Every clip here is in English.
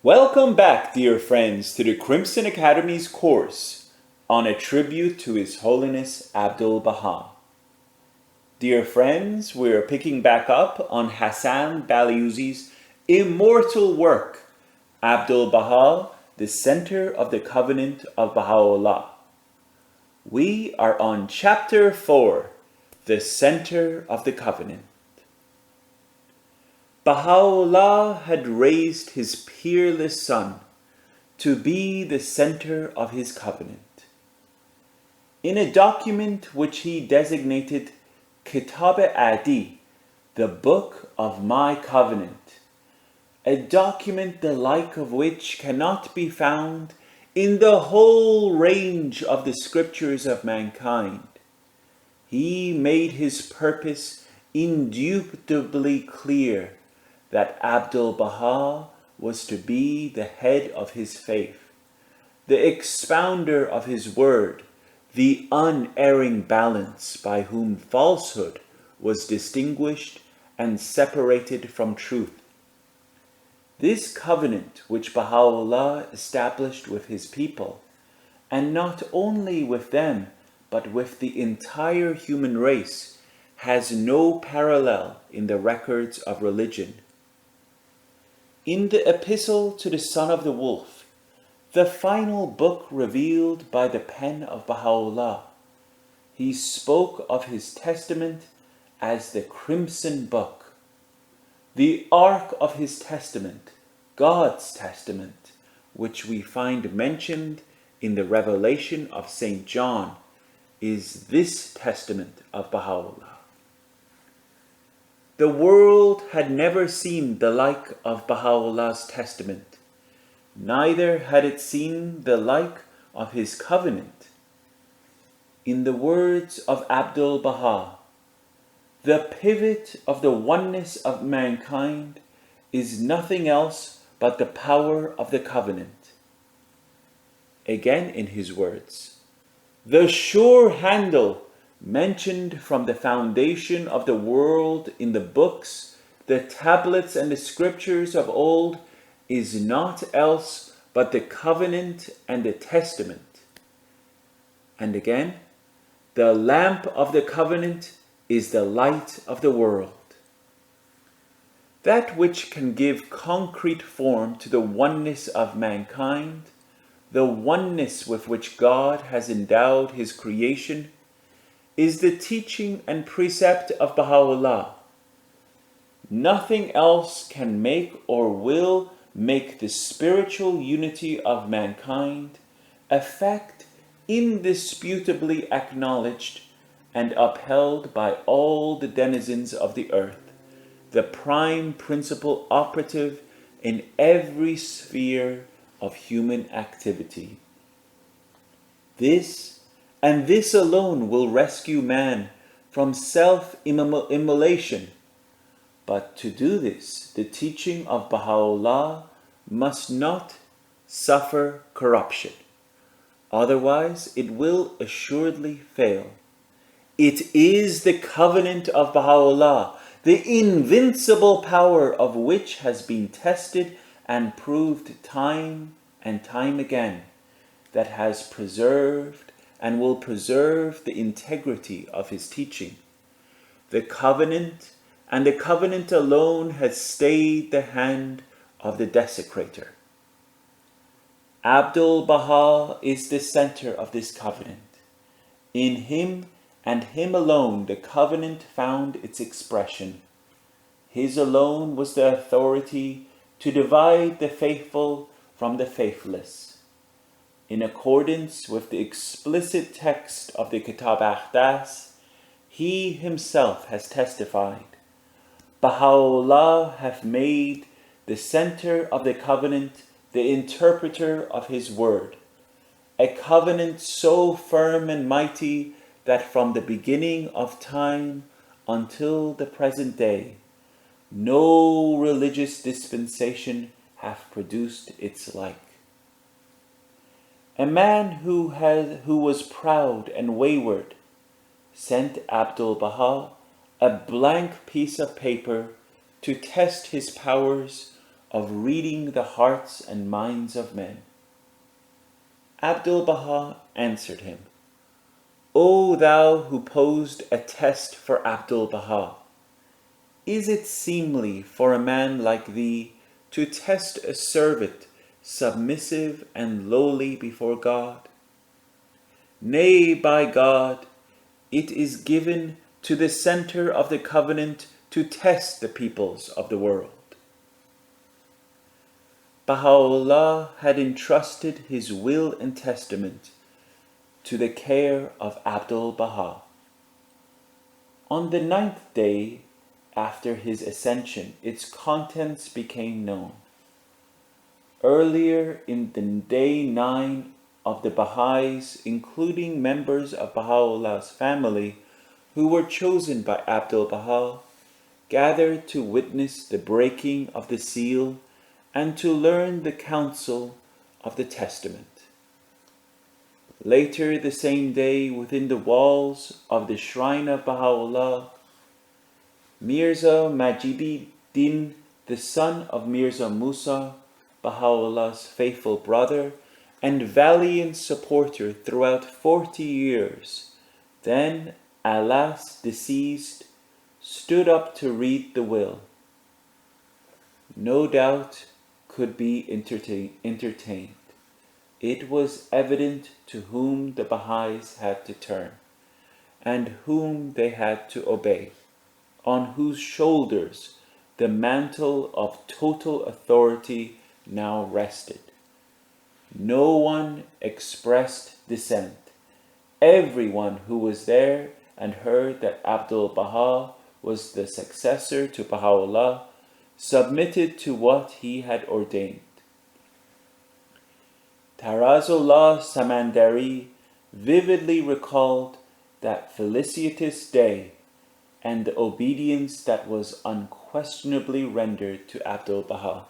Welcome back, dear friends, to the Crimson Academy's course on a tribute to His Holiness Abdu'l-Baha. Dear friends, we're picking back up on Hassan Baliuzi's immortal work, Abdu'l-Baha, the Center of the Covenant of Baha'u'llah. We are on Chapter 4, the Center of the Covenant. Baha'u'llah had raised his peerless son to be the center of his covenant. In a document which he designated Kitab-e-Adi, the Book of My Covenant, a document the like of which cannot be found in the whole range of the scriptures of mankind, he made his purpose indubitably clear that Abdu'l-Baha was to be the head of his faith, the expounder of his word, the unerring balance by whom falsehood was distinguished and separated from truth. This covenant which Baha'u'llah established with his people, and not only with them, but with the entire human race, has no parallel in the records of religion. In the Epistle to the Son of the Wolf, the final book revealed by the pen of Baha'u'llah, he spoke of his testament as the Crimson Book, the ark of his testament, God's testament, which we find mentioned in the Revelation of St. John, is this testament of Baha'u'llah. The world had never seen the like of Baha'u'llah's testament, neither had it seen the like of his covenant. In the words of Abdu'l-Baha, the pivot of the oneness of mankind is nothing else but the power of the covenant. Again in his words, the sure handle mentioned from the foundation of the world in the books, the tablets and the scriptures of old is not else but the covenant and the testament. And again, the lamp of the covenant is the light of the world. That which can give concrete form to the oneness of mankind, the oneness with which God has endowed his creation, is the teaching and precept of Baha'u'llah. Nothing else can make or will make the spiritual unity of mankind a fact indisputably acknowledged and upheld by all the denizens of the earth, the prime principle operative in every sphere of human activity. This and this alone will rescue man from self-immolation. But to do this, the teaching of Baha'u'llah must not suffer corruption. Otherwise, it will assuredly fail. It is the covenant of Baha'u'llah, the invincible power of which has been tested and proved time and time again, that has preserved and will preserve the integrity of his teaching. The covenant, and the covenant alone, has stayed the hand of the desecrator. Abdu'l-Baha is the center of this covenant. In him and him alone the covenant found its expression. His alone was the authority to divide the faithful from the faithless. In accordance with the explicit text of the Kitab-e-Aqdas, he himself has testified, Baha'u'llah hath made the center of the covenant the interpreter of his word, a covenant so firm and mighty that from the beginning of time until the present day, no religious dispensation hath produced its like. A man who was proud and wayward sent Abdu'l-Baha a blank piece of paper to test his powers of reading the hearts and minds of men. Abdu'l-Baha answered him, O thou who posed a test for Abdu'l-Baha, is it seemly for a man like thee to test a servant submissive and lowly before God? Nay, by God, it is given to the center of the covenant to test the peoples of the world. Baha'u'llah had entrusted his will and testament to the care of Abdu'l-Baha. On the 9th day after his ascension, its contents became known. Earlier in the day 9 of the Baha'is, including members of Baha'u'llah's family who were chosen by Abdu'l-Baha, gathered to witness the breaking of the seal and to learn the counsel of the testament. Later the same day, within the walls of the shrine of Baha'u'llah, Mirza Majiduddin, the son of Mirza Musa, Baha'u'llah's faithful brother and valiant supporter throughout 40 years, then, alas, deceased, stood up to read the will. No doubt could be entertained. It was evident to whom the Baha'is had to turn, and whom they had to obey, on whose shoulders the mantle of total authority now rested. No one expressed dissent. Everyone who was there and heard that Abdu'l-Baha was the successor to Baha'u'llah submitted to what he had ordained. Tarazullah Samandari vividly recalled that felicitous day and the obedience that was unquestionably rendered to Abdu'l-Baha.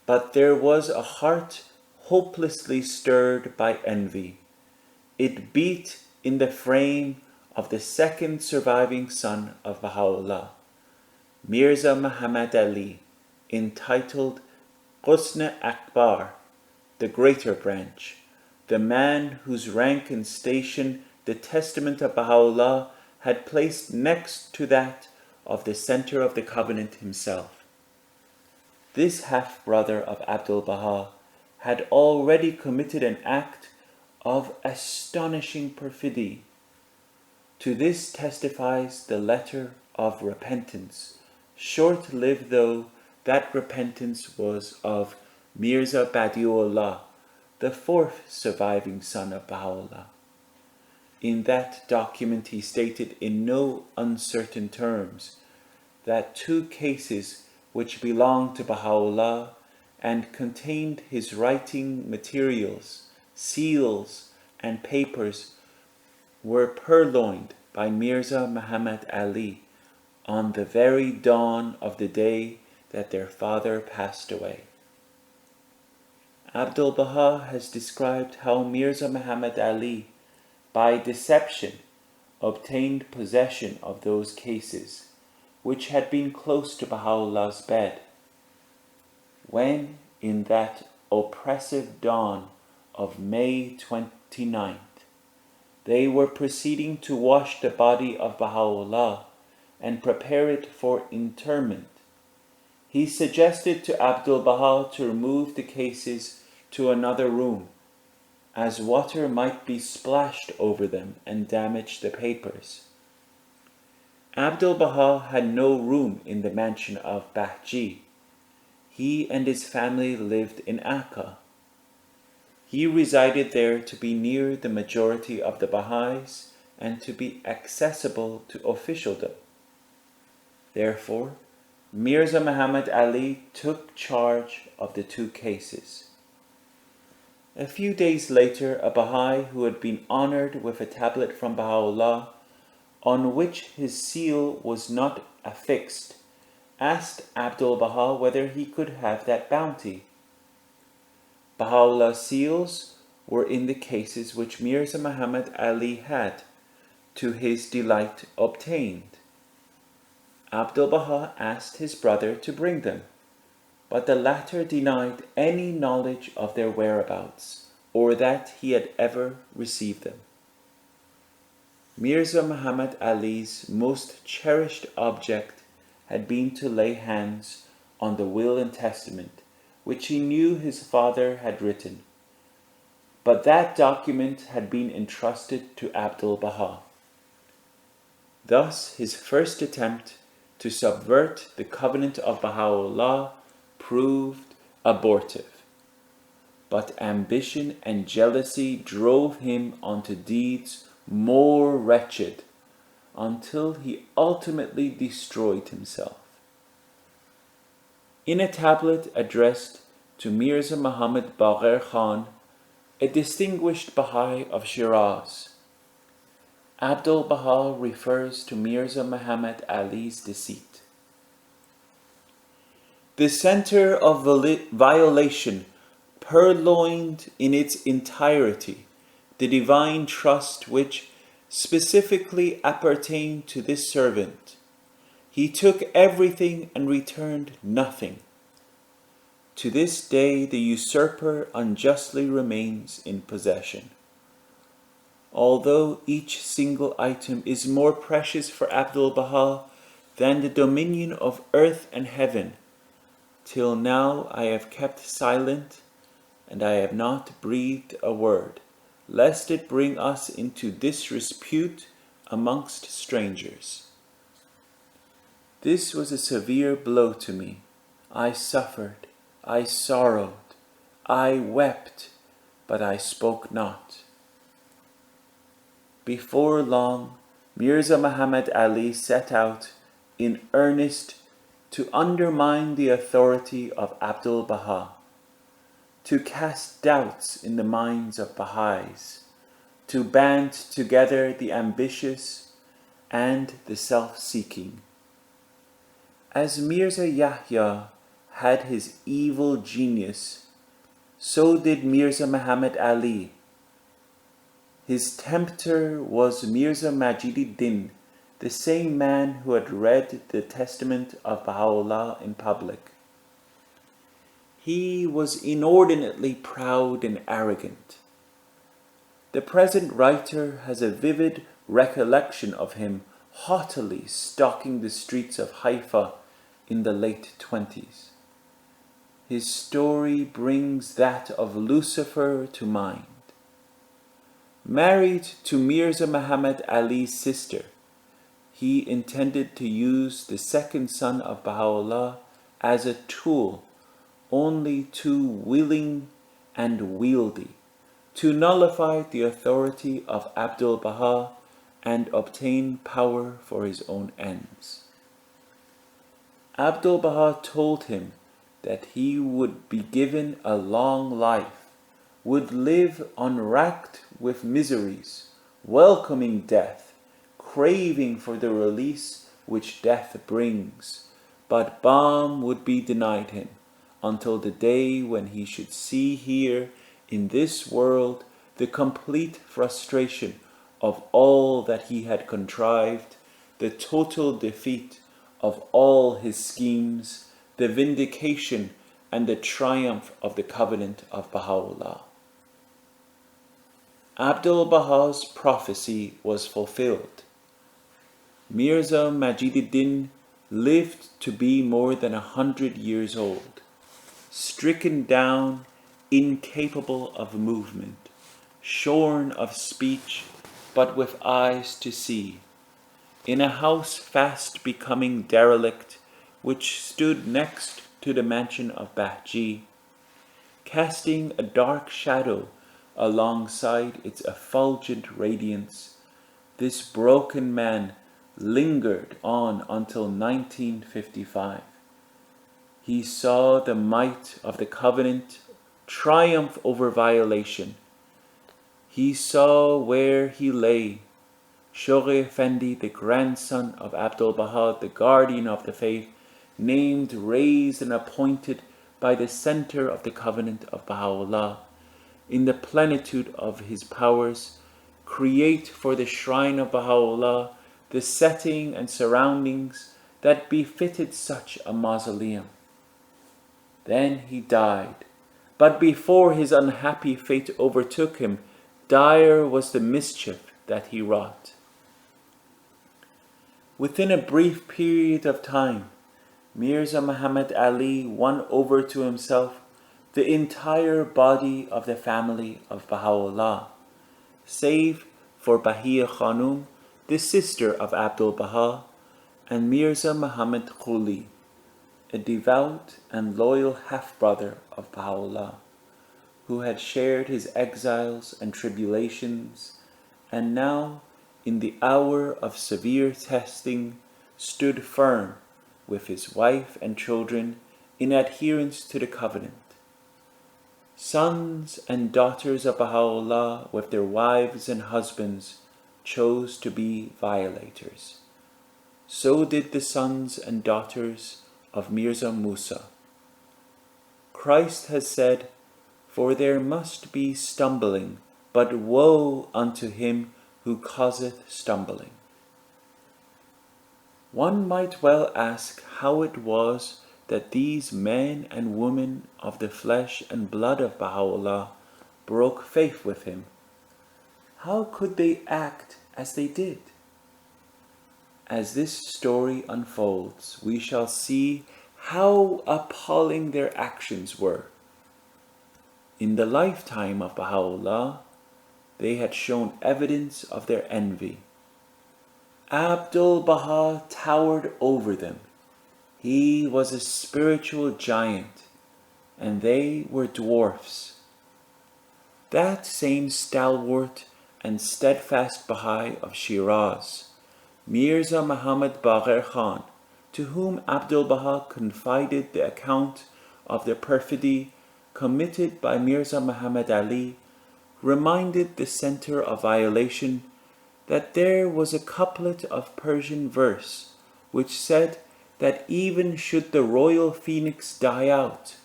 But there was a heart hopelessly stirred by envy. It beat in the frame of the second surviving son of Baha'u'llah, Mirza Muhammad Ali, entitled Qusn Akbar, the greater branch, the man whose rank and station the testament of Baha'u'llah had placed next to that of the center of the covenant himself. This half-brother of Abdu'l-Baha had already committed an act of astonishing perfidy. To this testifies the letter of repentance, short-lived though that repentance was of Mirza Baha'u'llah, the fourth surviving son of Baha'u'llah. In that document he stated in no uncertain terms that 2 cases which belonged to Baha'u'llah and contained his writing materials, seals, and papers were purloined by Mirza Muhammad Ali on the very dawn of the day that their father passed away. Abdu'l-Baha has described how Mirza Muhammad Ali, by deception, obtained possession of those cases, which had been close to Baha'u'llah's bed. When, in that oppressive dawn of May 29th, they were proceeding to wash the body of Baha'u'llah and prepare it for interment, he suggested to Abdu'l-Baha to remove the cases to another room, as water might be splashed over them and damage the papers. Abdu'l-Baha had no room in the mansion of Bahji. He and his family lived in Akka. He resided there to be near the majority of the Baha'is and to be accessible to officialdom. Therefore, Mirza Muhammad Ali took charge of the 2 cases. A few days later, a Baha'i who had been honored with a tablet from Baha'u'llah, on which his seal was not affixed, asked Abdu'l-Baha whether he could have that bounty. Baha'u'llah's seals were in the cases which Mirza Muhammad Ali had, to his delight, obtained. Abdu'l-Baha asked his brother to bring them. but the latter denied any knowledge of their whereabouts, or that he had ever received them. Mirza Muhammad Ali's most cherished object had been to lay hands on the will and testament, which he knew his father had written, but that document had been entrusted to Abdu'l-Baha. Thus his first attempt to subvert the covenant of Baha'u'llah proved abortive, but ambition and jealousy drove him onto deeds more wretched, until he ultimately destroyed himself. In a tablet addressed to Mirza Muhammad Baqir Khan, a distinguished Baha'i of Shiraz, Abdu'l-Baha refers to Mirza Muhammad Ali's deceit. The center of violation purloined in its entirety the divine trust which specifically appertained to this servant. He took everything and returned nothing. To this day the usurper unjustly remains in possession. Although each single item is more precious for Abdu'l-Baha than the dominion of earth and heaven, till now I have kept silent, and I have not breathed a word, lest it bring us into disrepute amongst strangers. This was a severe blow to me. I suffered, I sorrowed, I wept, but I spoke not. Before long, Mirza Muhammad Ali set out in earnest to undermine the authority of Abdu'l-Baha, to cast doubts in the minds of Baha'is, to band together the ambitious and the self-seeking. As Mirza Yahya had his evil genius, so did Mirza Muhammad Ali. His tempter was Mirza Majiduddin, the same man who had read the testament of Baha'u'llah in public. He was inordinately proud and arrogant. The present writer has a vivid recollection of him haughtily stalking the streets of Haifa in the late 20s. His story brings that of Lucifer to mind. Married to Mirza Muhammad Ali's sister, he intended to use the second son of Baha'u'llah as a tool only too willing and wieldy to nullify the authority of Abdu'l-Baha and obtain power for his own ends. Abdu'l-Baha told him that he would be given a long life, would live unracked with miseries, welcoming death, craving for the release which death brings, but balm would be denied him until the day when he should see here in this world the complete frustration of all that he had contrived, the total defeat of all his schemes, the vindication and the triumph of the covenant of Baha'u'llah. Abdu'l-Baha's prophecy was fulfilled. Mirza Majiduddin lived to be more than 100 years old, stricken down, incapable of movement, shorn of speech, but with eyes to see, in a house fast becoming derelict, which stood next to the mansion of Bahji, casting a dark shadow alongside its effulgent radiance. This broken man lingered on until 1955. He saw the might of the covenant triumph over violation. He saw where he lay, Shoghi Effendi, the grandson of Abdu'l-Baha, the guardian of the faith, named, raised and appointed by the center of the covenant of Baha'u'llah, in the plenitude of his powers, create for the shrine of Baha'u'llah the setting and surroundings that befitted such a mausoleum. Then he died. But before his unhappy fate overtook him, dire was the mischief that he wrought. Within a brief period of time, Mirza Muhammad Ali won over to himself the entire body of the family of Baha'u'llah, save for Bahia Khanum, the sister of Abdu'l-Baha, and Mirza Muhammad Quli, a devout and loyal half-brother of Baha'u'llah, who had shared his exiles and tribulations, and now, in the hour of severe testing, stood firm with his wife and children in adherence to the covenant. Sons and daughters of Baha'u'llah with their wives and husbands chose to be violators. So did the sons and daughters of Mirza Musa. Christ has said, "For there must be stumbling, but woe unto him who causeth stumbling." One might well ask how it was that these men and women of the flesh and blood of Baha'u'llah broke faith with him. How could they act as they did? As this story unfolds, we shall see how appalling their actions were. In the lifetime of Baha'u'llah, they had shown evidence of their envy. Abdu'l-Baha towered over them. He was a spiritual giant, and they were dwarfs. That same stalwart and steadfast Baha'i of Shiraz, Mirza Muhammad Baqir Khan, to whom Abdu'l-Baha confided the account of the perfidy committed by Mirza Muhammad Ali, reminded the center of violation that there was a couplet of Persian verse which said that even should the royal phoenix die out,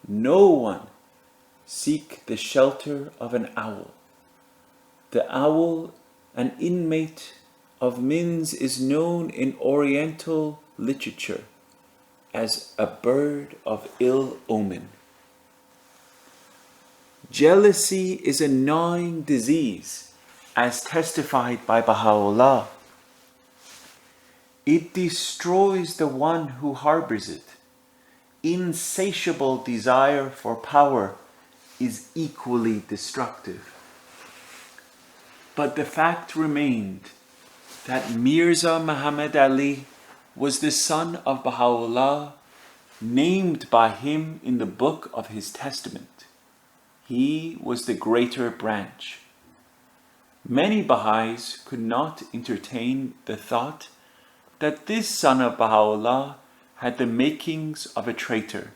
no one seek the shelter of an owl. The owl, an inmate of Minz, is known in Oriental literature as a bird of ill omen. Jealousy is a gnawing disease, as testified by Baha'u'llah. It destroys the one who harbors it. Insatiable desire for power is equally destructive. But the fact remained that Mirza Muhammad Ali was the son of Baha'u'llah, named by him in the book of his testament. He was the greater branch. Many Baha'is could not entertain the thought that this son of Baha'u'llah had the makings of a traitor.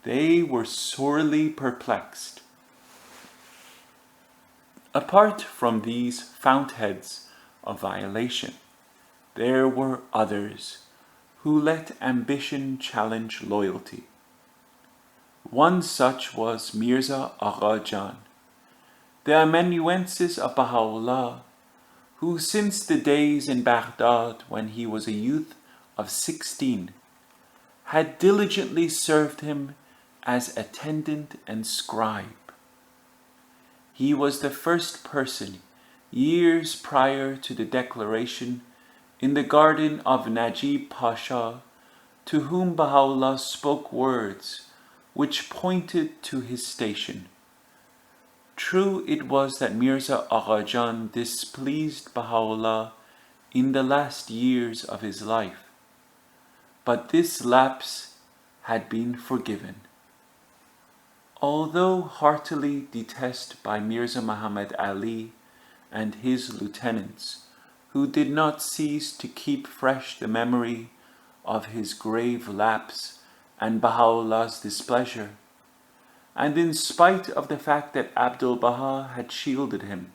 They were sorely perplexed. Apart from these fountheads of violation, there were others who let ambition challenge loyalty. One such was Mirza Agha Jan, the amanuensis of Baha'u'llah, who since the days in Baghdad when he was a youth of 16, had diligently served him as attendant and scribe. He was the first person, years prior to the declaration in the garden of Najib Pasha, to whom Baha'u'llah spoke words which pointed to his station. True it was that Mirza Agha Jan displeased Baha'u'llah in the last years of his life, but this lapse had been forgiven. Although heartily detested by Mirza Muhammad Ali and his lieutenants, who did not cease to keep fresh the memory of his grave lapse and Baha'u'llah's displeasure, and in spite of the fact that Abdu'l-Baha had shielded him,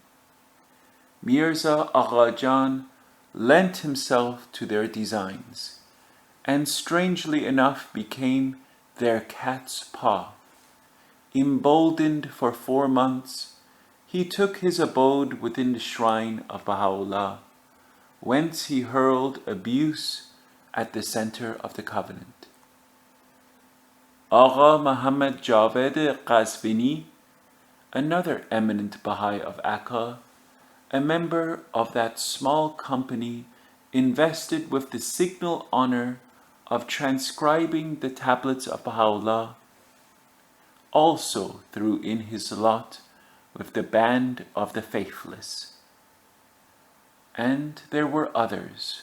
Mirza Agha Jan lent himself to their designs, and strangely enough became their cat's paw. Emboldened for 4 months, he took his abode within the shrine of Baha'u'llah, whence he hurled abuse at the center of the covenant. Agha Muhammad Javed Qazvini, another eminent Baha'i of Akka, a member of that small company invested with the signal honor of transcribing the tablets of Baha'u'llah, also threw in his lot with the band of the faithless. And there were others.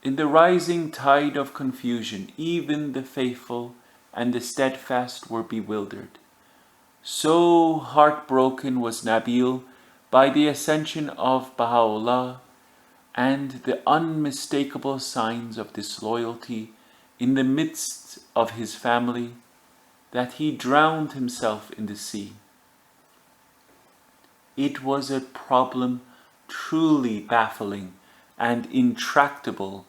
In the rising tide of confusion, even the faithful and the steadfast were bewildered. So heartbroken was Nabil by the ascension of Baha'u'llah and the unmistakable signs of disloyalty in the midst of his family that he drowned himself in the sea. It was a problem truly baffling and intractable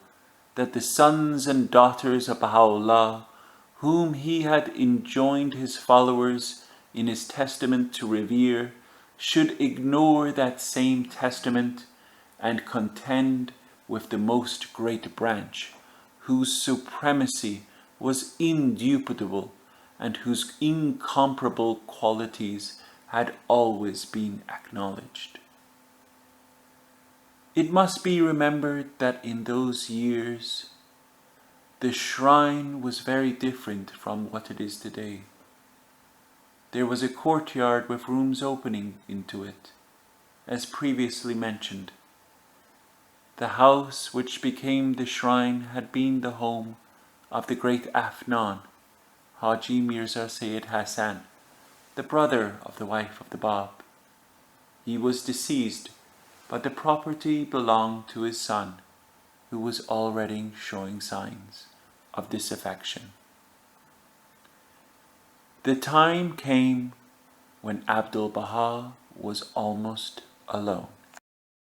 that the sons and daughters of Baha'u'llah, whom he had enjoined his followers in his testament to revere, should ignore that same testament and contend with the most great branch, whose supremacy was indubitable and whose incomparable qualities had always been acknowledged. It must be remembered that in those years, the shrine was very different from what it is today. There was a courtyard with rooms opening into it, as previously mentioned. The house which became the shrine had been the home of the great Afnan, Haji Mirza Sayyid Hassan, the brother of the wife of the Bab. He was deceased, but the property belonged to his son, who was already showing signs of disaffection. The time came when Abdu'l-Baha was almost alone.